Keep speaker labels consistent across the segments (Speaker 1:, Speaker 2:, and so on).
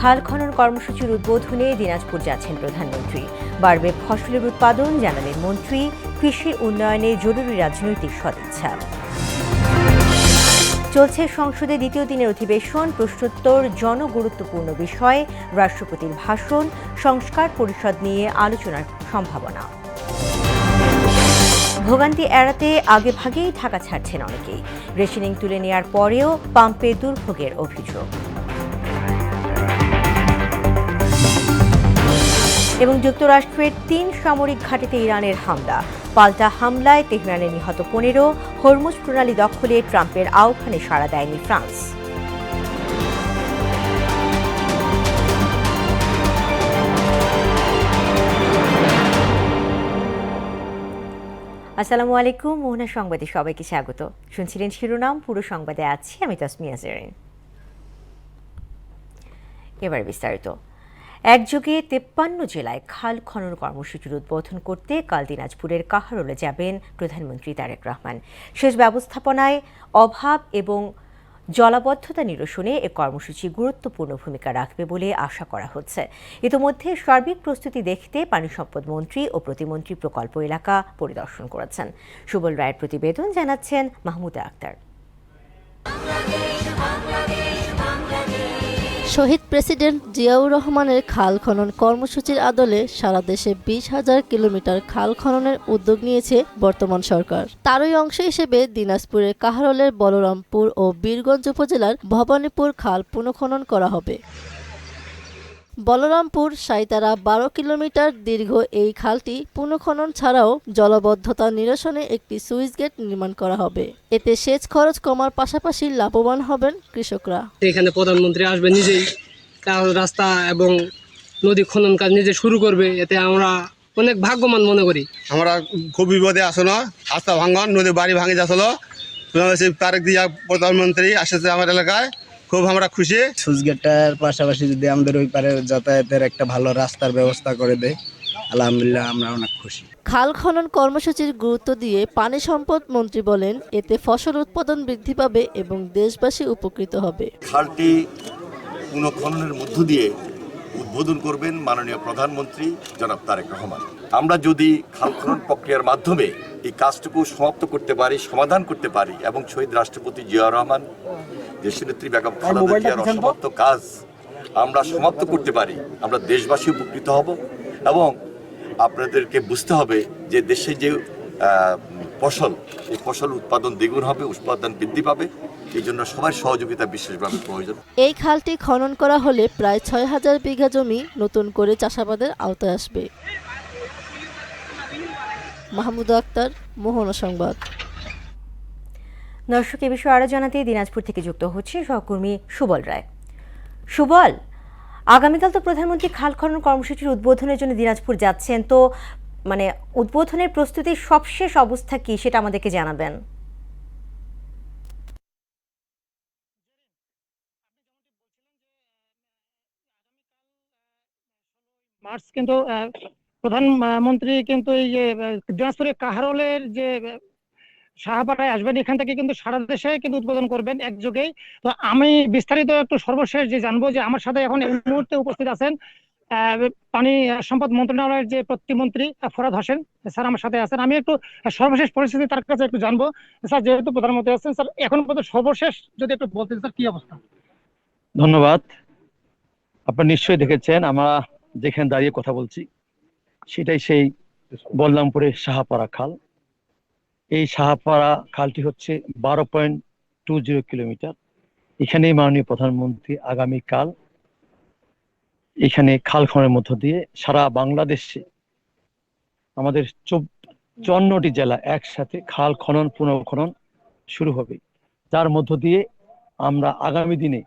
Speaker 1: খাল খনন কর্মসূচির উদ্বোধনে দিনাজপুর যাচ্ছেন প্রধানমন্ত্রী। বাড়বে ফসলের উৎপাদন, জানালেন মন্ত্রী। কৃষি উন্নয়নে জরুরি রাজনৈতিক সদিচ্ছা। চলছে সংসদে দ্বিতীয় দিনের অধিবেশন। প্রশ্নোত্তর, জনগুরুত্বপূর্ণ বিষয়, রাষ্ট্রপতির ভাষণ, সংস্কার পরিষদ নিয়ে আলোচনার সম্ভাবনা। ভোগান্তি এড়াতে আগেভাগেই ঢাকা ছাড়ছেন অনেকেই। রেশনিং তুলে নেওয়ার পরেও পাম্পে দুর্ভোগের অভিযোগ। এবং যুক্তরাষ্ট্রের ৩ সামরিক ঘাঁটিতে ইরানের হামলা। পাল্টা হামলায় তেহরানে নিহত ১৫। হরমুজ প্রণালী দখলে ট্রাম্পের আহ্বানে সাড়া দেয়নি ফ্রান্স। আসসালামু আলাইকুম, মোহনা সংবাদে সবাইকে স্বাগত। শুনছিলেন শিরোনাম, পুরো সংবাদে আছি আমি তাসমিয়া জেরিন। এবার বিস্তারিত। একযোগে ৫৩ জেলায় খাল খনন কর্মসূচির উদ্বোধন করতে কাল দিনাজপুরের কাহারোলে যাবেন প্রধানমন্ত্রী তারেক রহমান। সেচ ব্যবস্থাপনায় অভাব এবং জলাবদ্ধতা নিরসনে এ কর্মসূচি গুরুত্বপূর্ণ ভূমিকা রাখবে বলে আশা করা হচ্ছে। ইতিমধ্যে সার্বিক প্রস্তুতি দেখতে পানি সম্পদ মন্ত্রী ও প্রতিমন্ত্রী প্রকল্প এলাকা পরিদর্শন করেছেন। সুবল রায়ের প্রতিবেদন, জানাচ্ছেন মাহমুদা আক্তার।
Speaker 2: শহীদ প্রেসিডেন্ট জিয়াউর রহমানের খাল খনন কর্মসূচির আদলে সারা দেশে ২০,০০০ কিলোমিটার খাল খননের উদ্যোগ নিয়েছে বর্তমান সরকার। তারই অংশ হিসেবে দিনাজপুরের কাহারোলের বলরামপুর ও বীরগঞ্জ উপজেলার ভবানীপুর খাল পুনঃখনন করা হবে। বলরামপুর সাইতারা ১২ কিলোমিটার দীর্ঘ এই খালটি পুনঃখনন ছাড়াও জলাবদ্ধতা নিরসনে একটি সুইচ গেট নির্মাণ করা হবে। এতে সেচ খরচ কমার পাশাপাশি লাভবান হবেন কৃষকরা।
Speaker 3: এখানে প্রধানমন্ত্রী আসবে, নিজেই রাস্তা এবং নদী খনন কাজ নিজে শুরু করবে। এতে আমরা অনেক ভাগ্যবান মনে করি।
Speaker 4: আমরা খুব বিপদে আসলো, রাস্তা ভাঙন, নদী বাড়ি ভাঙে যাচ্ছিল। তারেক জিয়া প্রধানমন্ত্রী আসছে আমার এলাকায়, খুব আমরা খুশি।
Speaker 5: সুইচ গেটটার পাশাপাশি যদি আমাদের ওই পারে যাতায়াতের একটা ভালো রাস্তার ব্যবস্থা করে দেয়, আলহামদুলিল্লাহ আমরা অনেক খুশি।
Speaker 2: খাল খনন কর্মসূচির গুরুত্ব দিয়ে পানি সম্পদ মন্ত্রী বলেন, এতে ফসল উৎপাদন বৃদ্ধি পাবে এবং দেশবাসী উপকৃত হবে।
Speaker 6: খালটি পুনঃখননের মধ্য দিয়ে উদ্বোধন করবেন মাননীয় প্রধানমন্ত্রী জনাব তারেক রহমান। আমরা যদি খাল খনন প্রক্রিয়ার মাধ্যমে এই কাজটুকু সমাপ্ত করতে পারি, সমাধান করতে পারি এবং শহীদ রাষ্ট্রপতি জিয়াউর রহমান, দেশনেত্রী বেগম খালেদা জিয়ার অসমাপ্ত কাজ আমরা সমাপ্ত করতে পারি, আমরা দেশবাসী উপকৃত হব। এবং আপনাদেরকে বুঝতে হবে যে দেশে যে ফসল, এই ফসল উৎপাদন দ্বিগুণ হবে, উৎপাদন বৃদ্ধি পাবে। এই জন্য সবার সহযোগিতা বিশেষভাবে প্রয়োজন।
Speaker 2: এই খালটি খনন করা হলে প্রায় ৬,০০০ বিঘা জমি নতুন করে চাষাবাদের আওতায় আসবে। মাহমুদা আক্তার, মোহনা সংবাদ।
Speaker 1: দর্শক, এ বিষয়ে আরও জানাতে দিনাজপুর থেকে যুক্ত হচ্ছে সহকর্মী সুবল রায়। সুবল, আগামীকাল তো প্রধানমন্ত্রী খাল খনন কর্মসূচির উদ্বোধনের জন্য দিনাজপুর যাচ্ছেন, তো উদ্বোধনের প্রস্তুতির সবশেষ অবস্থা কি সেটা আমাদেরকে জানাবেন।
Speaker 7: মার্চ কিন্তু প্রধানমন্ত্রী কিন্তু এই যে দিনাজপুরের কাহারোলের যে সাহাপাড়ায় আসবেন, এখান থেকে কিন্তু সারা দেশে কিন্তু উদ্বোধন করবেন একযোগেই। তো আমি বিস্তারিত একটু সর্বশেষ যে জানবো, যে আমার সাথে এখন এই মুহূর্তে উপস্থিত আছেন পানি সম্পদ মন্ত্রণালয়ের যে প্রতিমন্ত্রী ফরহাদ হোসেন স্যার আমার সাথে আছেন। আমি একটু সর্বশেষ পরিস্থিতি তার কাছে একটু জানবো। স্যার, যেহেতু প্রধানমন্ত্রী আছেন, স্যার এখন পর্যন্ত সর্বশেষ যদি একটু বলতেন, স্যার কি অবস্থা?
Speaker 8: ধন্যবাদ। আপনারা নিশ্চয়ই দেখেছেন আমরা যেখানে দাঁড়িয়ে কথা বলছি সেটাই সেই বলরামপুরের সাহাপাড়া খাল। এই সাহাপাড়া খালটি হচ্ছে 12.20 কিলোমিটার। এখানেই মাননীয় প্রধানমন্ত্রী আগামীকাল এখানে খাল খননের মধ্য দিয়ে সারা বাংলাদেশে আমাদের 54টি জেলা একসাথে খাল খনন পুনঃখনন শুরু হবে, যার মধ্য দিয়ে আমরা আগামী দিনে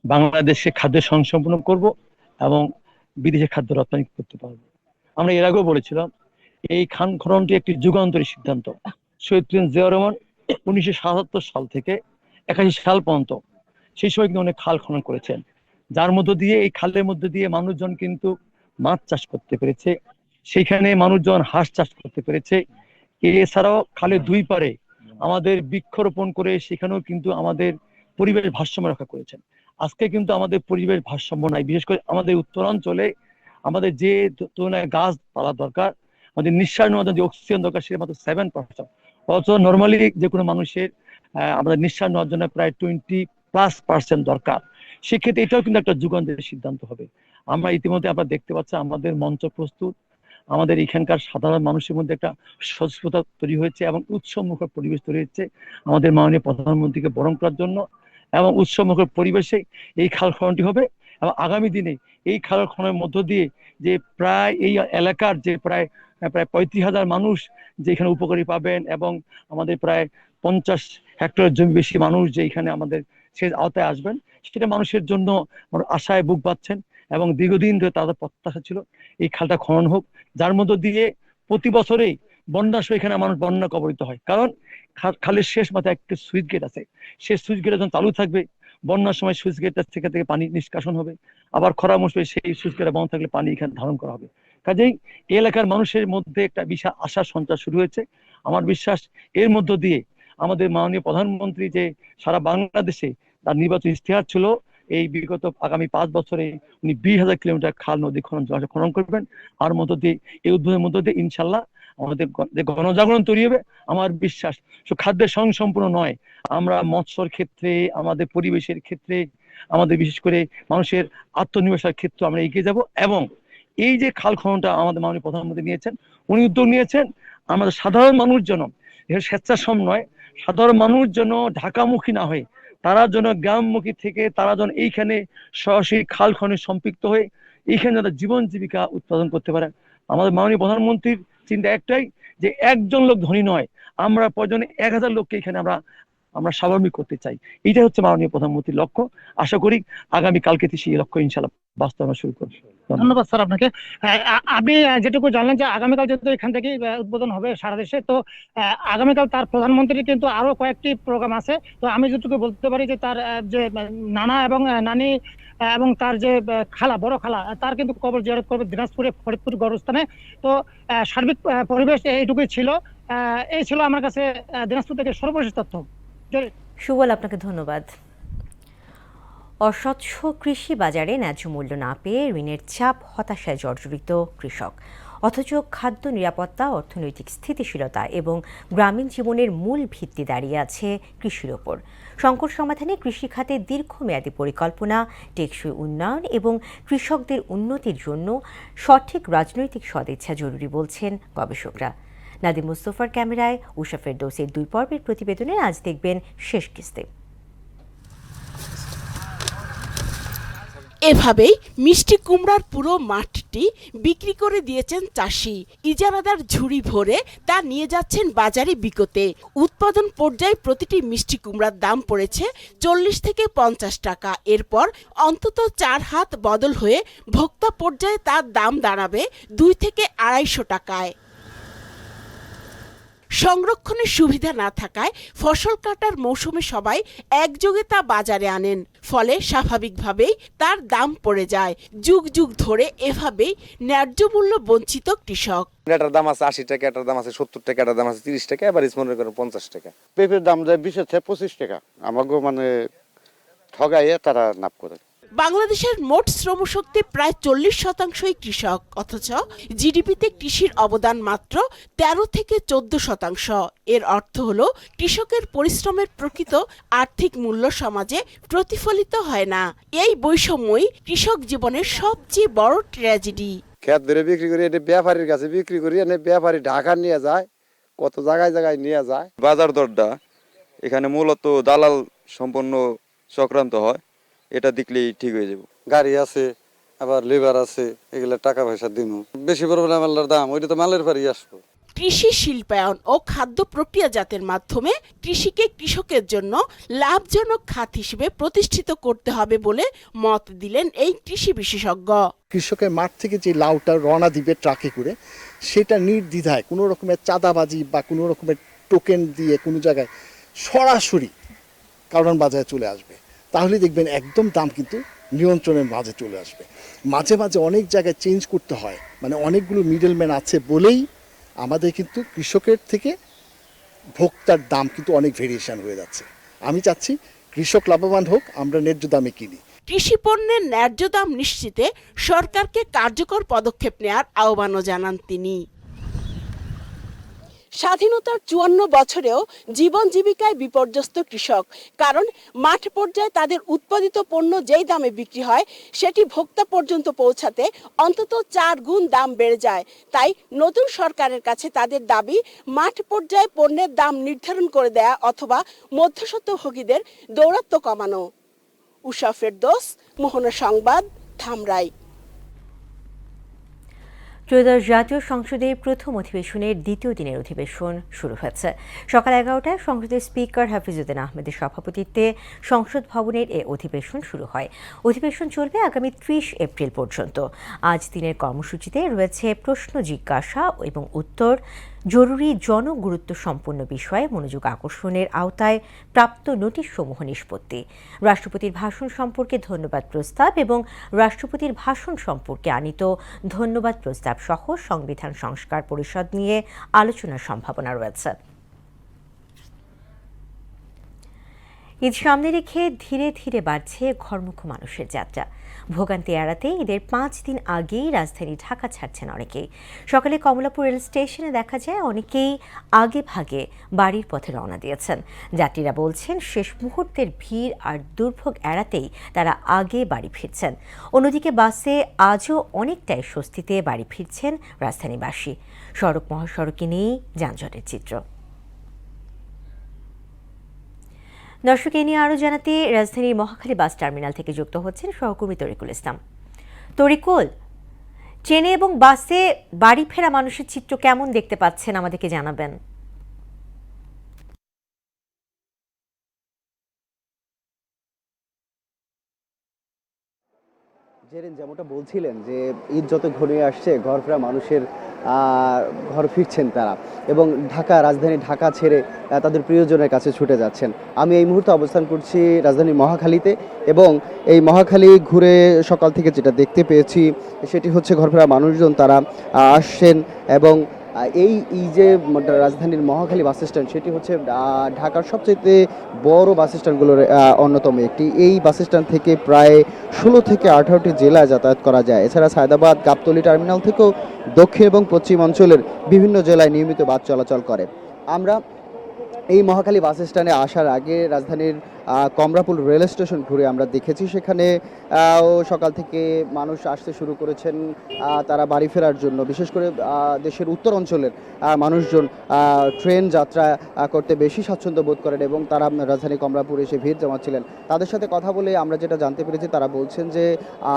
Speaker 8: বাংলাদেশে খাদ্য সংসম্পন্ন করব এবং বিদেশে খাদ্য রপ্তানি করতে পারবো। আমরা এর আগেও বলেছিলাম এই খাল খননটি একটি যুগান্তরী সিদ্ধান্ত। শহীদ জিয়াউর রহমান 1977 সাল থেকে 81 সাল পর্যন্ত সেই সময় কিন্তু অনেক খাল খনন করেছেন, যার মধ্য দিয়ে এই খালের মধ্যে দিয়ে মানুষজন কিন্তু মাছ চাষ করতে পেরেছে, সেইখানে মানুষজন হাঁস চাষ করতে পেরেছে। এছাড়াও খালের দুই পারে আমাদের বৃক্ষরোপণ করে সেখানেও কিন্তু আমাদের পরিবেশ ভারসাম্য রক্ষা করেছেন। আজকে কিন্তু আমাদের পরিবেশ ভারসাম্য নাই, বিশেষ করে আমাদের উত্তরাঞ্চলে আমাদের যে তুলনায় গাছ পালা দরকার, আমাদের নিঃশ্বাস নেওয়ার জন্য যে অক্সিজেন দরকার সেটা মাত্র 7%। অথচ নর্মালি যে কোনো মানুষের আমাদের নিঃশ্বাস নেওয়ার জন্য প্রায় 20+% দরকার। সেক্ষেত্রে এটাও কিন্তু একটা যুগান্তরের সিদ্ধান্ত হবে। আমরা ইতিমধ্যে আপনারা দেখতে পাচ্ছি আমাদের মঞ্চ প্রস্তুত, আমাদের এখানকার সাধারণ মানুষের মধ্যে একটা সচেতনতা তৈরি হয়েছে এবং উৎসবমুখর পরিবেশ তৈরি হচ্ছে আমাদের মাননীয় প্রধানমন্ত্রীকে বরণ করার জন্য। এবং উৎসবমুখর পরিবেশে এই খাল খননটি হবে এবং আগামী দিনে এই খাল খননের মধ্য দিয়ে যে প্রায় এই এলাকার যে প্রায় 35,000 মানুষ যে এখানে উপকারী পাবেন এবং আমাদের প্রায় 50 হেক্টর জমি বেশি মানুষ যে এখানে আমাদের সে আওতায় আসবেন, সেটা মানুষের জন্য আশায় বুক বাঁধছেন এবং দীর্ঘদিন ধরে তাদের প্রত্যাশা ছিল এই খালটা খনন হোক, যার মধ্য দিয়ে প্রতি বছরেই বন্যার সময় এখানে মানুষ বন্যা কবলিত হয়। কারণ খালের শেষ মাথায় একটা সুইচ গেট আছে, সেই সুইচ গেট যখন চালু থাকবে বন্যার সময় সুইচ গেটটা থেকে পানি নিষ্কাশন হবে, আবার খরা মৌসুমে সেই সুইচ গেট বন্ধ থাকলে পানি এখানে ধারণ করা হবে। কাজেই এই এলাকার মানুষের মধ্যে একটা বিশাল আশার সঞ্চার শুরু হয়েছে। আমার বিশ্বাস এর মধ্য দিয়ে আমাদের মাননীয় প্রধানমন্ত্রী যে সারা বাংলাদেশে তার নির্বাচন ইশতেহার ছিল এই বিগত আগামী 5 বছরে উনি 20,000 কিলোমিটার খাল নদী খনন করবেন। আর মধ্য দিয়ে এই উদ্বোধনের মধ্য দিয়ে ইনশাল্লাহ আমাদের যে গণজাগরণ তৈরি হবে। আমার বিশ্বাস খাদ্যের স্বয়ংসম্পূর্ণ নয়, আমরা মৎস্যর ক্ষেত্রে, আমাদের পরিবেশের ক্ষেত্রে, আমাদের বিশেষ করে মানুষের আত্মনির্ভরতার ক্ষেত্রে আমরা এগিয়ে যাব। এবং এই যে খাল খননটা আমাদের মাননীয় প্রধানমন্ত্রী নিয়েছেন, উনি উদ্যোগ নিয়েছেন আমাদের সাধারণ মানুষ যেন স্বেচ্ছাশ্রম নয়, সাধারণ মানুষ যেন ঢাকামুখী না হয়ে তারা যেন গ্রামমুখী থেকে তারা যেন এইখানে সরাসরি খাল খননে সম্পৃক্ত হয়ে এইখানে যারা জীবন জীবিকা উৎপাদন করতে পারে। আমাদের মাননীয় প্রধানমন্ত্রীর চিন্তা একটাই যে একজন লোক ধনী নয়, আমরা প্রয়োজনে 1000 লোককে এখানে আমরা স্বাভাবিক করতে চাই। এইটা হচ্ছে মাননীয় প্রধানমন্ত্রীর লক্ষ্য। আশা করি আগামী কালকে সেই লক্ষ্য ইনশাল্লাহ বাস্তবায়ন শুরু করবে।
Speaker 7: ধন্যবাদ স্যার আপনাকে। আপনি যেটুকু জানলেন যে আগামীকাল যেহেতু এখান থেকে উদ্বোধন হবে সারা দেশে, তো আগামীকাল তার প্রধানমন্ত্রীর কিন্তু আরো কয়েকটি প্রোগ্রাম আছে। তো আমি যেটুকু বলতে পারি যে তার যে নানা এবং নানি এবং তার যে খালা, বড় খালা, তার কিন্তু কবর জিয়ারত করবে দিনাজপুরে ফরিদপুর গৌরস্থানে। তো সার্বিক পরিবেশ এইটুকুই ছিল। এই ছিল আমার কাছে দিনাজপুর থেকে সর্বশেষ তথ্য।
Speaker 1: সুবল, আপনাকে ধন্যবাদ। অস্বচ্ছ কৃষি বাজারে ন্যায্য মূল্য না পেয়ে ঋণের চাপ, হতাশায় জর্জরিত কৃষক। অথচ খাদ্য নিরাপত্তা, অর্থনৈতিক স্থিতিশীলতা এবং গ্রামীণ জীবনের মূল ভিত্তি দাঁড়িয়ে আছে কৃষির ওপর। সংকট সমাধানে কৃষি খাতে দীর্ঘমেয়াদী পরিকল্পনা, টেকসই উন্নয়ন এবং কৃষকদের উন্নতির জন্য সঠিক রাজনৈতিক সদিচ্ছা জরুরি বলছেন গবেষকরা। নাদিম মুস্তফার ক্যামেরায় উষা ফেরদৌসের 2 পর্বের প্রতিবেদনে আজ দেখবেন শেষ কিস্তি।
Speaker 9: এভাবেই মিষ্টি কুমড়ার পুরো মাঠটি বিক্রি করে দিয়েছেন চাষি। ইজারাদার ঝুড়ি ভরে তা নিয়ে যাচ্ছেন বাজারে বিকোতে। উৎপাদন পর্যায়ে প্রতিটি মিষ্টি কুমড়ার দাম পড়েছে 40 থেকে 50 টাকা। এরপর অন্তত 4 হাত বদল হয়ে ভোক্তা পর্যায়ে তার দাম দাঁড়াবে 2 থেকে 250 টাকায়। সংরক্ষণের সুবিধা না থাকায় ফসল কাটার মৌসুমে সবাই একযোগে তা বাজারে আনেন, ফলে স্বাভাবিকভাবেই তার দাম পড়ে যায়। যুগ যুগ ধরে এভাবেই ন্যায্য মূল্য বঞ্চিত কৃষক।
Speaker 10: এটার দাম আছে 80 টাকা, এটার দাম আছে 70 টাকা, এটার দাম আছে 30 টাকা, এবার মনে করেন 50 টাকা। পেঁপের দাম যায় 20 থেকে 25 টাকা। আমাকে ঠগাইয়ে তারা নাপ করে।
Speaker 9: বাংলাদেশের মোট শ্রমশক্তি প্রায় 40%ই কৃষক, অথচ জিডিপিতে কৃষির অবদান মাত্র 13 থেকে 14%। এর অর্থ হলো কৃষকের পরিশ্রমের প্রকৃত আর্থিক মূল্য সমাজে প্রতিফলিত হয় না। এই বৈষম্যই কৃষক জীবনের সবচেয়ে বড় ট্র্যাজেডি।
Speaker 10: খেত ধরে বিক্রি করি, এটা ব্যাপারীর কাছে বিক্রি করি, এনে ব্যাপারী ঢাকা নিয়ে যায়, কত জায়গায় জায়গায় নিয়ে যায়। বাজার দরটা এখানে মূলত দালাল সম্পন্ন চক্রান্ত হয়, এটা দেখলেই ঠিক হয়ে যাবে। গাড়ি আছে, আবার লেবার আছে, এগুলা টাকা পয়সা দিব। বেশি পরিমাণে মালের দাম, ওইটা তো মালের পারি আসবো।
Speaker 9: কৃষি শিল্পায়ন ও খাদ্য প্রক্রিয়াজাতের মাধ্যমে কৃষিকে কৃষকের জন্য লাভজনক খাত হিসেবে প্রতিষ্ঠিত করতে হবে বলে মত দিলেন এই কৃষি বিশেষজ্ঞ।
Speaker 11: কৃষকের মাঠ থেকে যে লাউটা রওনা দিবে ট্রাকে করে, সেটা নির্দ্বিধায় কোনো রকমের চাঁদাবাজি বা কোনো রকমের টোকেন দিয়ে কোনো জায়গায় সরাসরি কারণ বাজারে চলে আসবে, তাহলে দেখবেন একদম দাম কিন্তু নিয়ন্ত্রণের মাঝে চলে আসবে। মাঝে মাঝে অনেক জায়গায় চেঞ্জ করতে হয়, মানে অনেকগুলো মিডলম্যান আছে বলেই আমাদের কিন্তু কৃষকের থেকে ভোক্তার দাম কিন্তু অনেক ভেরিয়েশন হয়ে যাচ্ছে। আমি চাচ্ছি কৃষক লাভবান হোক, আমরা ন্যায্য দামে কিনি।
Speaker 9: কৃষি পণ্যের ন্যায্য দাম নিশ্চিতে সরকারকে কার্যকর পদক্ষেপ নেওয়ার আহ্বানও জানান তিনি। স্বাধীনতার ৫৪ বছরেও জীবন জীবিকায় বিপর্যস্ত কৃষক, কারণ মাঠ পর্যায়ে তাদের উৎপাদিত পণ্য যেই দামে বিক্রি হয় সেটি ভোক্তা পর্যন্ত পৌঁছাতে অন্তত ৪ গুণ দাম বেড়ে যায়। তাই নতুন সরকারের কাছে তাদের দাবি মাঠ পর্যায়ে পণ্যের দাম নির্ধারণ করে দেয়া অথবা মধ্যস্বত্বভোগীদের দৌরাত্ম্য কমানো। উষা ফেরদৌস, মোহনা সংবাদ, ধামরাই।
Speaker 1: ত্রয়োদশ জাতীয় সংসদের প্রথম অধিবেশনের দ্বিতীয় দিনের অধিবেশন শুরু হয়েছে। সকাল ১১টায় সংসদের স্পিকার হাফিজউদ্দিন আহমেদের সভাপতিত্বে সংসদ ভবনের এ অধিবেশন শুরু হয়। অধিবেশন চলবে আগামী ৩০ এপ্রিল পর্যন্ত। আজ দিনের কর্মসূচিতে রয়েছে প্রশ্ন জিজ্ঞাসা এবং উত্তর, জরুরি জনগুরুত্ব সম্পন্ন বিষয়ে মনোযোগ আকর্ষণের আওতায় প্রাপ্ত নোটিশসমূহ নিষ্পত্তি, রাষ্ট্রপতির ভাষণ সম্পর্কে ধন্যবাদ প্রস্তাব এবং রাষ্ট্রপতির ভাষণ সম্পর্কে আনিত ধন্যবাদ প্রস্তাব সহ সংবিধান সংস্কার পরিষদ নিয়ে আলোচনার সম্ভাবনা রয়েছে। ঈদ সামনে রেখে ধীরে ধীরে বাড়ছে ঘরমুখী মানুষের যাত্রা। ভোগান্তি এড়াতে ঈদের ৫ দিন আগেই রাজধানী ঢাকা ছাড়ছেন অনেকেই। সকালে কমলাপুর রেল স্টেশনে দেখা যায় অনেকেই আগে ভাগে বাড়ির পথে রওনা দিয়েছেন। যাত্রীরা বলছেন শেষ মুহূর্তের ভিড় আর দুর্ভোগ এড়াতেই তারা আগে বাড়ি ফিরছেন। অন্যদিকে বাসে আজও অনেকটাই স্বস্তিতে বাড়ি ফিরছেন রাজধানীবাসী। সড়ক মহাসড়কে নেই যানজটের চিত্র। দর্শক, এ নিয়ে আরও জানাতে রাজধানীর মহাখালী বাস টার্মিনাল থেকে যুক্ত হচ্ছেন সহকর্মী তরিকুল ইসলাম। তরিকুল, ট্রেনে এবং বাসে বাড়ি ফেরা মানুষের চিত্র কেমন দেখতে পাচ্ছেন আমাদেরকে জানাবেন।
Speaker 12: জেরিন, যেমনটা বলছিলেন যে ঈদ যত ঘনিয়ে আসছে ঘর ফেরা মানুষের ঘর ফিরছেন তারা, এবং রাজধানী ঢাকা ছেড়ে তাদের প্রিয়জনের কাছে ছুটে যাচ্ছেন। আমি এই মুহূর্তে অবস্থান করছি রাজধানী মহাখালীতে, এবং এই মহাখালী ঘুরে সকাল থেকে যেটা দেখতে পেয়েছি সেটি হচ্ছে ঘর ফেরা মানুষজন তারা আসছেন, এবং এই যে রাজধানীর মহাখালী বাস স্ট্যান্ড সেটি হচ্ছে ঢাকার সবচেয়ে বড় বাস স্ট্যান্ডগুলোর অন্যতম একটি। এই বাস স্ট্যান্ড থেকে প্রায় ১৬ থেকে ১৮টি জেলায় যাতায়াত করা যায়। এছাড়া সায়দাবাদ, গাবতলী টার্মিনাল থেকেও দক্ষিণ এবং পশ্চিম অঞ্চলের বিভিন্ন জেলায় নিয়মিত বাস চলাচল করে। আমরা এই মহাখালী বাস স্ট্যান্ডে আসার আগে রাজধানীর কমলাপুর রেল স্টেশন ঘুরে আমরা দেখেছি, সেখানে সকাল থেকে মানুষ আসতে শুরু করেছেন তারা বাড়ি ফেরার জন্য। বিশেষ করে দেশের উত্তর অঞ্চলের মানুষজন ট্রেন যাত্রা করতে বেশি স্বাচ্ছন্দ্য বোধ করেন, এবং তারা রাজধানী কমলাপুরে এসে ভিড় জমাচ্ছিলেন। তাদের সাথে কথা বলে আমরা যেটা জানতে পেরেছি, তারা বলছেন যে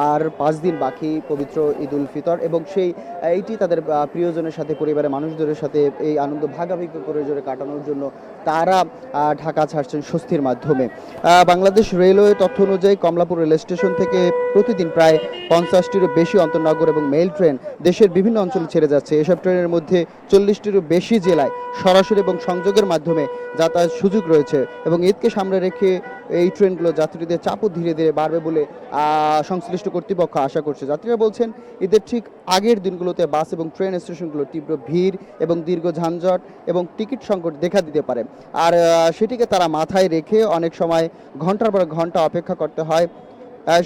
Speaker 12: আর ৫ দিন বাকি পবিত্র ঈদ উল ফিতর, এবং এইটি তাদের প্রিয়জনের সাথে, পরিবারের মানুষদের সাথে এই আনন্দ ভাগাভাগি করে জোরে কাটানোর জন্য তারা ঢাকা ছাড়ছেন স্বস্তির মাধ্যমে। বাংলাদেশ রেলওয়ে তথ্য অনুযায়ী কমলাপুর রেল স্টেশন থেকে প্রতিদিন প্রায় ৫০টিরও বেশি অন্তর্নগর এবং মেইল ট্রেন দেশের বিভিন্ন অঞ্চলে ছেড়ে যাচ্ছে। এসব ট্রেনের মধ্যে ৪০টিরও বেশি জেলায় সরাসরি এবং সংযোগের মাধ্যমে যাতায়াত সুযোগ রয়েছে, এবং ঈদকে সামনে রেখে এই ট্রেনগুলো যাত্রীদের চাপও ধীরে ধীরে বাড়বে বলে সংশ্লিষ্ট কর্তৃপক্ষ আশা করছে। যাত্রীরা বলছেন ঈদের ঠিক আগের দিনগুলোতে বাস এবং ট্রেন স্টেশনগুলো তীব্র ভিড় এবং দীর্ঘ যানজট এবং টিকিট সংকট দেখা দিতে পারে, আর সেটিকে তারা মাথায় রেখে অনেক সময় ঘন্টার পর ঘন্টা অপেক্ষা করতে হয়।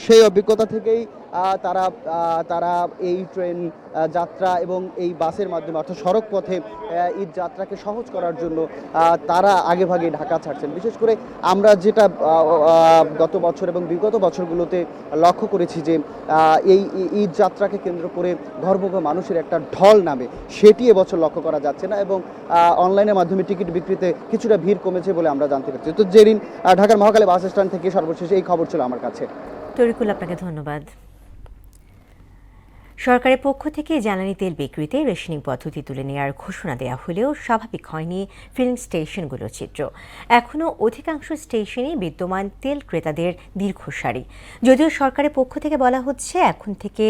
Speaker 12: সেই অভিজ্ঞতা থেকেই তারা এই ট্রেন যাত্রা এবং এই বাসের মাধ্যমে, অর্থাৎ সড়ক পথে ঈদ যাত্রাকে সহজ করার জন্য তারা আগেভাগে ঢাকা ছাড়ছেন। বিশেষ করে আমরা যেটা গত বছর এবং বিগত বছরগুলোতে লক্ষ্য করেছি যে এই ঈদ যাত্রাকে কেন্দ্র করে ঘরমুখী মানুষের একটা ঢল নামে, সেটি এবছর লক্ষ্য করা যাচ্ছে না, এবং অনলাইনের মাধ্যমে টিকিট বিক্রিতে কিছুটা ভিড় কমেছে বলে আমরা জানতে পারছি। তো জেরিন, ঢাকার মহাখালী বাস স্ট্যান্ড থেকে সর্বশেষ এই খবর ছিল আমার কাছে।
Speaker 1: তরিকুল, আপনাকে ধন্যবাদ। সরকারের পক্ষ থেকে জ্বালানি তেল বিক্রিতে রেশনিং পদ্ধতি তুলে নেওয়ার ঘোষণা দেওয়া হলেও স্বাভাবিক হয়নি ফিলিং স্টেশনগুলোর চিত্র। এখনও অধিকাংশ স্টেশনে বিদ্যমান তেল ক্রেতাদের দীর্ঘ সারি। যদিও সরকারের পক্ষ থেকে বলা হচ্ছে এখন থেকে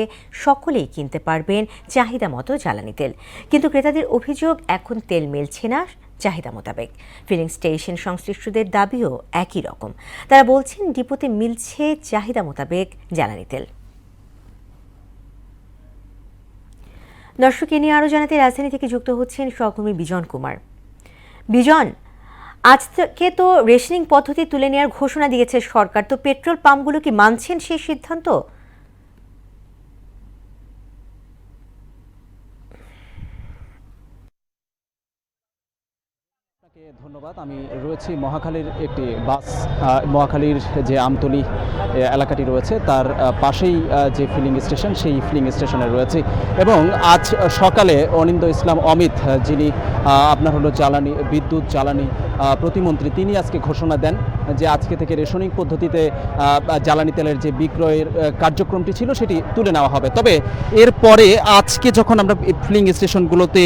Speaker 1: সকলেই কিনতে পারবেন চাহিদা মতো জ্বালানি তেল, কিন্তু ক্রেতাদের অভিযোগ এখন তেল মিলছে না চাহিদা মোতাবেক। ফিলিং স্টেশন সংশ্লিষ্টদের দাবিও একই রকম। তারা বলছেন ডিপোতে মিলছে চাহিদা মোতাবেক জ্বালানি তেল। দর্শক, এ নিয়ে আরও জানাতে রাজধানী থেকে যুক্ত হচ্ছেন সহকর্মী বিজন কুমার। বিজন, আজ থেকে তো রেশনিং পদ্ধতি তুলে নেওয়ার ঘোষণা দিয়েছে সরকার, তো পেট্রোল পাম্পগুলো কি মানছেন সেই সিদ্ধান্ত?
Speaker 13: ধন্যবাদ। আমি রয়েছি মহাখালীর একটি বাস, মহাখালীর যে আমতলী এলাকাটি রয়েছে তার পাশেই যে ফিলিং স্টেশন, সেই ফিলিং স্টেশনে রয়েছে। এবং আজ সকালে অনিন্দ ইসলাম অমিত, যিনি আপনার হলো বিদ্যুৎ জ্বালানি প্রতিমন্ত্রী, তিনি আজকে ঘোষণা দেন যে আজকে থেকে রেশনিং পদ্ধতিতে জ্বালানি তেলের যে বিক্রয়ের কার্যক্রমটি ছিল সেটি তুলে নেওয়া হবে। তবে এরপরে আজকে যখন আমরা ফিলিং স্টেশনগুলোতে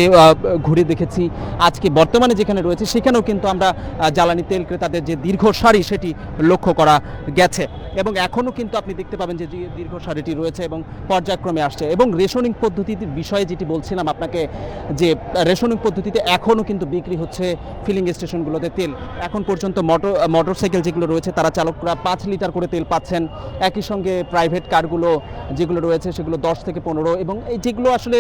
Speaker 13: ঘুরে দেখেছি, আজকে বর্তমানে যেখানে রয়েছে সেখানেও কিন্তু আমরা জ্বালানি তেল ক্রেতাদের যে দীর্ঘ সারি সেটি লক্ষ্য করা গেছে। এবং এখনও কিন্তু আপনি দেখতে পাবেন যে দীর্ঘ সারিটি রয়েছে এবং পর্যায়ক্রমে আসছে। এবং রেশনিং পদ্ধতির বিষয়ে যেটি বলছিলাম আপনাকে, যে রেশনিং পদ্ধতিতে এখনও কিন্তু বিক্রি হচ্ছে ফিলিং স্টেশনগুলোতে তেল। এখন পর্যন্ত মোটরসাইকেল যেগুলো রয়েছে তারা চালকরা 5 লিটার করে তেল পাচ্ছেন। একই সঙ্গে প্রাইভেট কারগুলো যেগুলো রয়েছে সেগুলো 10 থেকে 15, এবং এই যেগুলো আসলে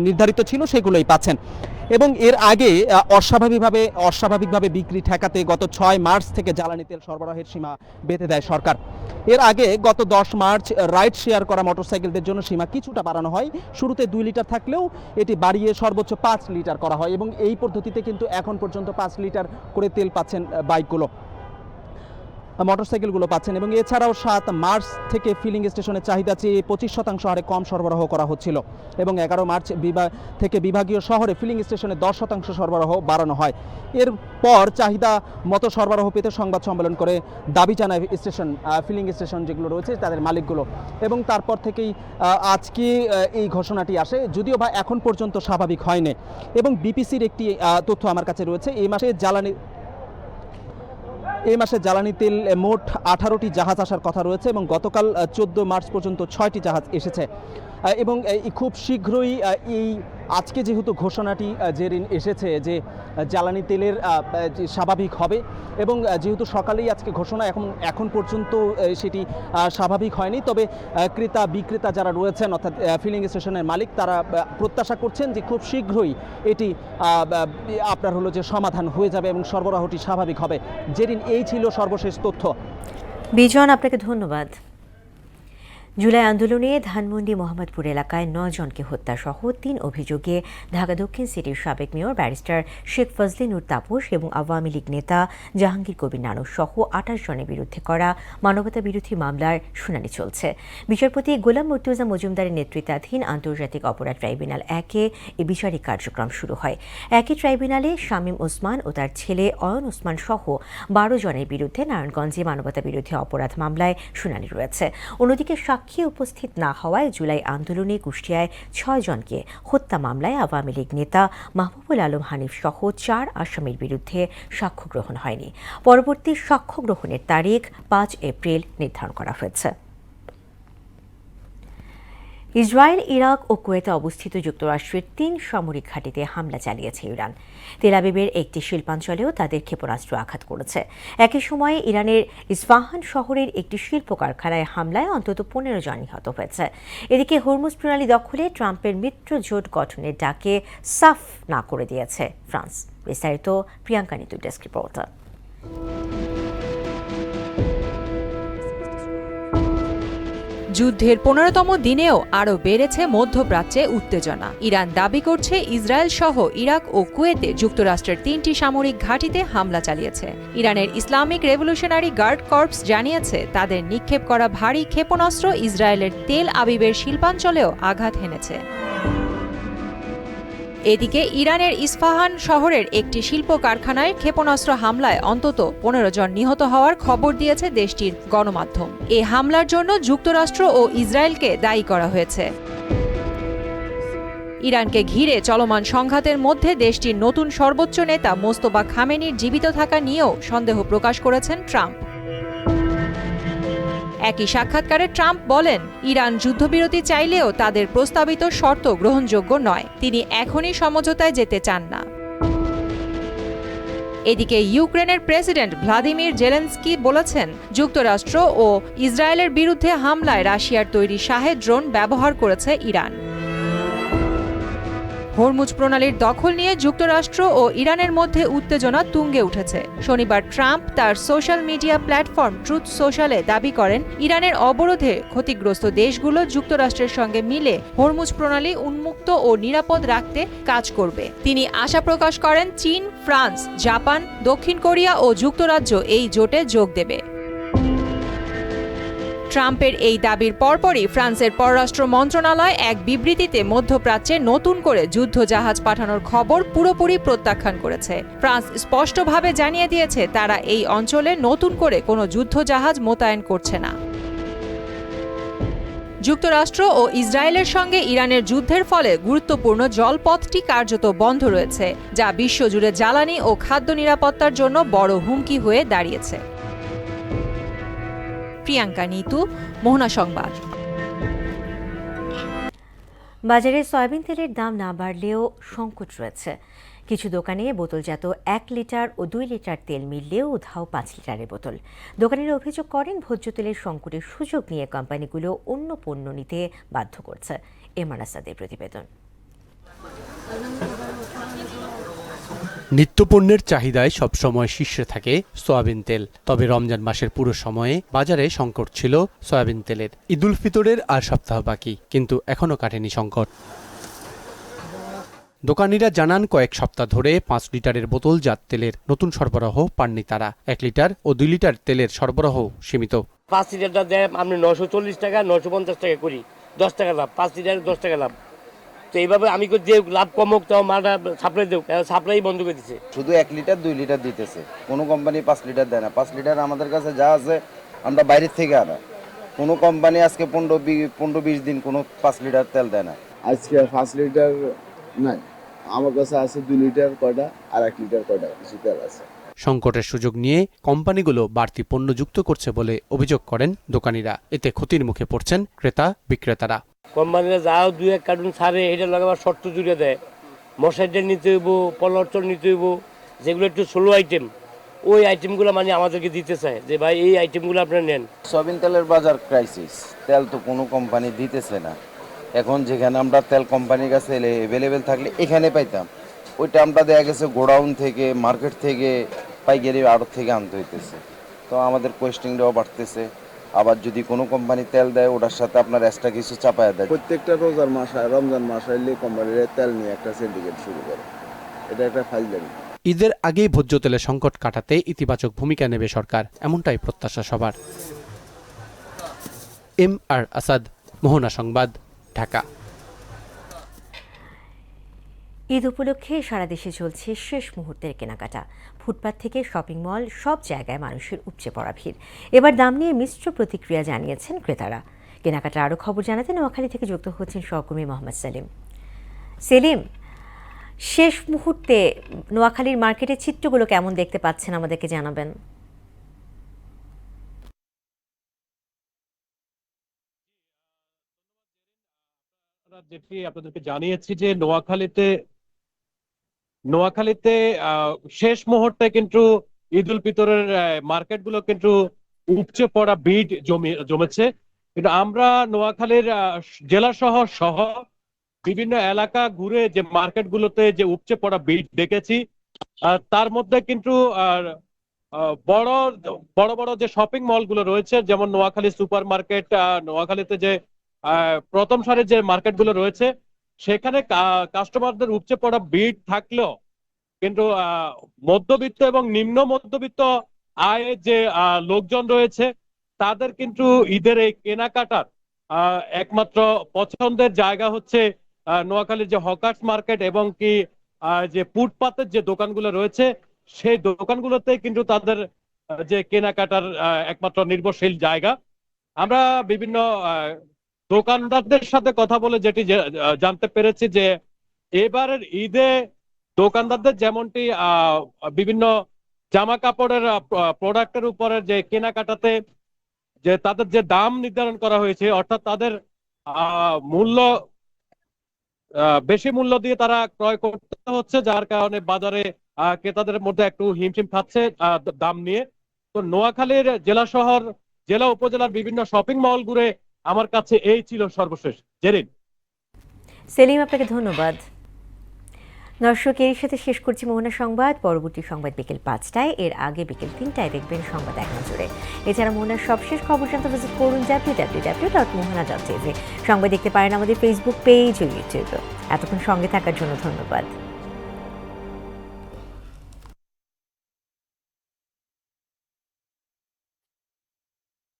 Speaker 13: নির্ধারিত ছিল সেগুলোই পাচ্ছেন। এবং এর আগে অস্বাভাবিকভাবে বিক্রি ঠেকাতে গত 6 মার্চ থেকে জ্বালানি তেল সরবরাহের সীমা বেঁধে দেয় সরকার। এর আগে গত 10 মার্চ রাইড শেয়ার করা মোটরসাইকেলদের জন্য সীমা কিছুটা বাড়ানো হয়। শুরুতে 2 লিটার থাকলেও এটি বাড়িয়ে সর্বোচ্চ 5 লিটার করা হয়। এবং এই পদ্ধতিতে কিন্তু এখন পর্যন্ত 5 লিটার করে তেল পাচ্ছেন মোটরসাইকেলগুলো পাচ্ছেন। এবং এছাড়াও 7 মার্চ থেকে ফিলিং স্টেশনের চাহিদা চেয়ে 25% হারে কম সরবরাহ করা হচ্ছিল। এবং 11 মার্চ থেকে বিভাগীয় শহরে ফিলিং স্টেশনে 10% সরবরাহ বাড়ানো হয়। এরপর চাহিদা মতো সরবরাহ পেতে সংবাদ সম্মেলন করে দাবি জানায় ফিলিং স্টেশন যেগুলো রয়েছে তাদের মালিকগুলো। এবং তারপর থেকেই আজকে এই ঘোষণাটি আসে, যদিও বা এখন পর্যন্ত স্বাভাবিক হয়নি। এবং বিপিসির একটি তথ্য আমার কাছে রয়েছে, এই মাসে জ্বালানি তেল মোট 18টি জাহাজ আসার কথা রয়েছে এবং গতকাল 14 মার্চ পর্যন্ত 6টি জাহাজ এসেছে। এবং খুব শীঘ্রই এই আজকে যেহেতু ঘোষণাটি এসেছে যে জ্বালানি তেলের স্বাভাবিক হবে, এবং যেহেতু সকালেই আজকে ঘোষণা, এখন পর্যন্ত সেটি স্বাভাবিক হয়নি। তবে ক্রেতা বিক্রেতা যারা রয়েছেন অর্থাৎ ফিলিং স্টেশনের মালিক, তারা প্রত্যাশা করছেন যে খুব শীঘ্রই এটি আপনার হলো যে সমাধান হয়ে যাবে এবং সরবরাহটি স্বাভাবিক হবে। এই ছিল সর্বশেষ তথ্য।
Speaker 1: বিজন, আপনাকে ধন্যবাদ। জুলাই আন্দোলনে ধানমন্ডি মোহাম্মদপুর এলাকায় 9 জনকে হত্যাসহ 3 অভিযোগে ঢাকা দক্ষিণ সিটির সাবেক মেয়র ব্যারিস্টার শেখ ফজলে নূর তাপস এবং আওয়ামী লীগ নেতা জাহাঙ্গীর কবির নানক সহ 28 জনের বিরুদ্ধে করা মানবতা বিরোধী মামলার শুনানি চলছে। বিচারপতি গোলাম মুর্তুজা মজুমদারের নেতৃত্বাধীন আন্তর্জাতিক অপরাধ ট্রাইব্যুনাল 1-এ এই বিচারিক কার্যক্রম শুরু হয়। একই ট্রাইব্যুনালে শামীম ওসমান ও তার ছেলে অয়ন ওসমান সহ 12 জনের বিরুদ্ধে নারায়ণগঞ্জে মানবতা বিরোধী অপরাধ মামলায় শুনানি রয়েছে। অন্যদিকে সাক্ষী উপস্থিত না হওয়ায় জুলাই আন্দোলনে কুষ্টিয়ায় 6 জনকে হত্যা মামলায় আওয়ামী লীগ নেতা মাহবুবুল আলম হানিফ সহ 4 আসামির বিরুদ্ধে সাক্ষ্য গ্রহণ হয়নি। পরবর্তী সাক্ষ্য গ্রহণের তারিখ 5 এপ্রিল নির্ধারণ করা হয়েছে। ইসরায়েল, ইরাক ও কুয়েতে অবস্থিত যুক্তরাষ্ট্রের 3 সামরিক ঘাঁটিতে হামলা চালিয়েছে ইরান। তেল আবিবের একটি শিল্পাঞ্চলেও তাদের ক্ষেপণাস্ত্র আঘাত করেছে। একই সময়ে ইরানের ইস্পাহান শহরের একটি শিল্প কারখানায় হামলায় অন্তত 15 জন নিহত হয়েছে। এদিকে হরমুজ প্রণালী দখলে ট্রাম্পের মিত্র জোট গঠনের ডাকে সাফ না করে দিয়েছে ফ্রান্স। বিস্তারিত প্রিয়াঙ্কা নিতু ডেস্ক রিপোর্টার।
Speaker 14: যুদ্ধের 15তম দিনেও আরও বেড়েছে মধ্যপ্রাচ্যে উত্তেজনা। ইরান দাবি করছে ইসরায়েল সহ ইরাক ও কুয়েতে যুক্তরাষ্ট্রের 3টি সামরিক ঘাঁটিতে হামলা চালিয়েছে। ইরানের ইসলামিক রেভলিউশনারি গার্ড কর্পস জানিয়েছে তাদের নিক্ষেপ করা ভারী ক্ষেপণাস্ত্র ইসরায়েলের তেল আবিবের শিল্পাঞ্চলেও আঘাত হেনেছে। এদিকে ইরানের ইস্পাহান শহরের একটি শিল্প কারখানায় ক্ষেপণাস্ত্র হামলায় অন্তত 15 জন নিহত হওয়ার খবর দিয়েছে দেশটির গণমাধ্যম। এ হামলার জন্য যুক্তরাষ্ট্র ও ইসরায়েলকে দায়ী করা হয়েছে। ইরানকে ঘিরে চলমান সংঘাতের মধ্যে দেশটির নতুন সর্বোচ্চ নেতা মোস্তফা খামেনির জীবিত থাকা নিয়েও সন্দেহ প্রকাশ করেছেন ট্রাম্প। একই সাক্ষাৎকারে ট্রাম্প বলেন, ইরান যুদ্ধবিরতি চাইলেও তাদের প্রস্তাবিত শর্ত গ্রহণযোগ্য নয়। তিনি এখনই সমঝোতায় যেতে চান না। এদিকে ইউক্রেনের প্রেসিডেন্ট ভ্লাদিমির জেলেনস্কি বলেছেন, যুক্তরাষ্ট্র ও ইসরায়েলের বিরুদ্ধে হামলায় রাশিয়ার তৈরি শাহেদ ড্রোন ব্যবহার করেছে ইরান। হরমুজ প্রণালীর দখল নিয়ে যুক্তরাষ্ট্র ও ইরানের মধ্যে উত্তেজনা তুঙ্গে উঠেছে। শনিবার ট্রাম্প তার সোশ্যাল মিডিয়া প্ল্যাটফর্ম ট্রুথ সোশ্যালে দাবি করেন, ইরানের অবরোধে ক্ষতিগ্রস্ত দেশগুলো যুক্তরাষ্ট্রের সঙ্গে মিলে হরমুজ প্রণালী উন্মুক্ত ও নিরাপদ রাখতে কাজ করবে। তিনি আশা প্রকাশ করেন, চীন, ফ্রান্স, জাপান, দক্ষিণ কোরিয়া ও যুক্তরাজ্য এই জোটে যোগ দেবে। ট্রাম্পের এই দাবির পরপরই ফ্রান্সের পররাষ্ট্র মন্ত্রণালয় এক বিবৃতিতে মধ্যপ্রাচ্যে নতুন করে যুদ্ধ জাহাজ পাঠানোর খবর পুরোপুরি প্রত্যাখ্যান করেছে। ফ্রান্স স্পষ্টভাবে জানিয়ে দিয়েছে, তারা এই অঞ্চলে নতুন করে কোনো যুদ্ধ জাহাজ মোতায়েন করছে না। যুক্তরাষ্ট্র ও ইসরায়েলের সঙ্গে ইরানের যুদ্ধের ফলে গুরুত্বপূর্ণ জলপথটি কার্যত বন্ধ রয়েছে, যা বিশ্বজুড়ে জ্বালানি ও খাদ্য নিরাপত্তার জন্য বড় হুমকি হয়ে দাঁড়িয়েছে। প্রিয়াঙ্কা নিতু, মোহনা সংবাদ।
Speaker 1: বাজারে সয়াবিন তেলের দাম না বাড়লেও সংকট রয়েছে। কিছু দোকানে বোতলজাত 1 লিটার ও 2 লিটার তেল মিললেও উধাও 5 লিটারের বোতল। দোকানিরা অভিযোগ করেন, ভোজ্য তেলের সংকটের সুযোগ নিয়ে কোম্পানিগুলো অন্য পণ্য নিতে বাধ্য করছে। এমআর আসাদের প্রতিবেদন।
Speaker 15: নিত্যপণ্যের চাহিদায় সবসময় শীর্ষে থাকে সয়াবিন তেল। তবে রমজান মাসের পুরো সময়ে বাজারে সংকট ছিল সয়াবিন তেলের। ঈদুল ফিতরের আর সপ্তাহ বাকি, কিন্তু এখনও কাটেনি সংকট। দোকানিরা জানান, কয়েক সপ্তাহ ধরে 5 লিটারের বোতলজাত তেলের নতুন সরবরাহ পাননি তারা। 1 লিটার ও 2 লিটার তেলের সরবরাহ সীমিত।
Speaker 16: 5 লিটারটা দেয় আপনি 940 টাকা, 950 টাকা করি, 10 টাকা লাভ। 5 লিটারে 10 টাকা লাভ। তো এইভাবে আমি যে লাভ কমুক, তাও মালটা সাপ্লাই দেব, সাপ্লাই বন্ধ করে দিচ্ছে।
Speaker 10: শুধু 1 লিটার 2 লিটার দিতেছে, কোনো কোম্পানি 5 লিটার দেয় না। 5 লিটার আমাদের কাছে যা আছে আমরা বাইরের থেকে আনা। কোনো কোম্পানি আজকে 15-20 দিন কোনো 5 লিটার তেল দেয় না।
Speaker 17: আজকে 5 লিটার নাই, আমার কাছে আছে 2 লিটার কয়টা আর 1 লিটার কয়টা কিছু তেল আছে।
Speaker 15: সংকটের সুযোগ নিয়ে কোম্পানিগুলো বাড়তি পণ্য যুক্ত করছে বলে অভিযোগ করেন দোকানিরা। এতে ক্ষতির মুখে পড়ছেন ক্রেতা বিক্রেতারা।
Speaker 16: কোম্পানিরা যাও 2-1 কার্টুন ছাড়ে, এটা লাগাবার শর্ত জুড়ে দেয়। মশাইডের নিতে হইব, পলর্চর নিতে হইব, যেগুলো একটু স্লো আইটেম, ওই আইটেমগুলো মানে আমাদেরকে দিতে চায় যে ভাই এই আইটেমগুলো আপনারা নেন।
Speaker 10: সয়াবিন তেলের বাজার ক্রাইসিস, তেল তো কোনো কোম্পানি দিতেছে না। এখন যেখানে আমরা তেল কোম্পানির কাছে অ্যাভেলেবেল থাকলে এখানে পাইতাম, ওইটা আমরা দেখা গেছে গোডাউন থেকে, মার্কেট থেকে, পাইকারি আড়ত থেকে আনতে হইতেছে। তো আমাদের কোয়েস্টিংটাও বাড়তেছে। আবার যদি কোনো কোম্পানি তেল দেয়, ওটার সাথে আপনার এক্সট্রা কিছু চাপায়া দেয়।
Speaker 17: প্রত্যেকটা রোজার মাস আর রমজান মাস হইলে কোম্পানির তেল নিয়ে একটা সিন্ডিকেট শুরু করে, এটা একটা ফাইজলামি।
Speaker 15: ঈদের আগেই ভোজ্য তেলের সংকট কাটাতে ইতিবাচক ভূমিকা নেবে সরকার, এমনটাই প্রত্যাশা সবার। এমআর আসাদ, মোহনা সংবাদ, ঢাকা।
Speaker 1: ঈদ উপলক্ষে সারা দেশে চলছে শেষ মুহূর্তের কেনাকাটা। ফুটপাত থেকে শপিং মল, সব জায়গায় মানুষের উপচে পড়া ভিড়। এবার দাম নিয়ে মিশ্র প্রতিক্রিয়া জানিয়েছেন ক্রেতারা। কেনাকাটার আরও খবর জানাতে নোয়াখালী থেকে যুক্ত হচ্ছেন সহকর্মী মোহাম্মদ সেলিম। সেলিম, শেষ মুহূর্তে নোয়াখালীর মার্কেটের চিত্রগুলো কেমন দেখতে পাচ্ছেন আমাদেরকে জানাবেন।
Speaker 8: যেটি আপনাদেরকে জানিয়েছি যে নোয়াখালীতে শেষ মুহূর্তে কিন্তু ঈদুল ফিতরের মার্কেটগুলো কিন্তু উপচে পড়া ভিড় জমেছে। কিন্তু আমরা নোয়াখালীর জেলা শহর সহ বিভিন্ন এলাকা ঘুরে যে মার্কেটগুলোতে যে উপচে পড়া ভিড় দেখেছি, তার মধ্যে কিন্তু বড় বড় যে শপিং মলগুলো রয়েছে, যেমন নোয়াখালী সুপার মার্কেট, নোয়াখালীতে যে প্রথম সারির যে মার্কেটগুলো রয়েছে, সেখানে কাস্টমারদের উপচে পড়া ভিড় থাকলেও কিন্তু মধ্যবিত্ত এবং নিম্ন মধ্যবিত্ত আয়ের যে লোকজন রয়েছে, তাদের কিন্তু ঈদের এই কেনাকাটার একমাত্র পছন্দের জায়গা হচ্ছে নোয়াখালীর যে হকার্স মার্কেট এবং কি যে ফুটপাতের যে দোকানগুলো রয়েছে, সেই দোকানগুলোতে কিন্তু তাদের যে কেনাকাটার একমাত্র নির্ভরশীল জায়গা। আমরা বিভিন্ন দোকানদারদের সাথে কথা বলে যেটি জানতে পেরেছি যে এবারের ঈদে দোকানদারদের যেমনটি বিভিন্ন জামা কাপড়ের প্রোডাক্টের উপরে যে কেনাকাটাতে যে তাদের যে দাম নির্ধারণ করা হয়েছে, অর্থাৎ তাদের মূল্য বেশি মূল্য দিয়ে তারা ক্রয় করতে হচ্ছে, যার কারণে বাজারে ক্রেতাদের মধ্যে একটু হিমশিম খাচ্ছে দাম নিয়ে। তো নোয়াখালীর জেলা শহর, জেলা উপজেলার বিভিন্ন শপিং মল ঘুরে আমার কাছে এই ছিল সর্বশেষ। জেরিন।
Speaker 1: সেলিম, আপনাকে ধন্যবাদ। দর্শক, এর সাথে শেষ করছি মোহনা সংবাদ। পরবর্তী সংবাদ বিকেল 5টায়, এর আগে বিকেল 3টায় দেখবেন সংবাদ এক নজরে। এছাড়া মোহনার সবশেষ খবর জানতে ভিজিট করুন www.mohana.tv। সংবাদ দেখতে পারেন আমাদের ফেসবুক পেজ ও ইউটিউবে। এতক্ষণ সঙ্গে থাকার জন্য ধন্যবাদ।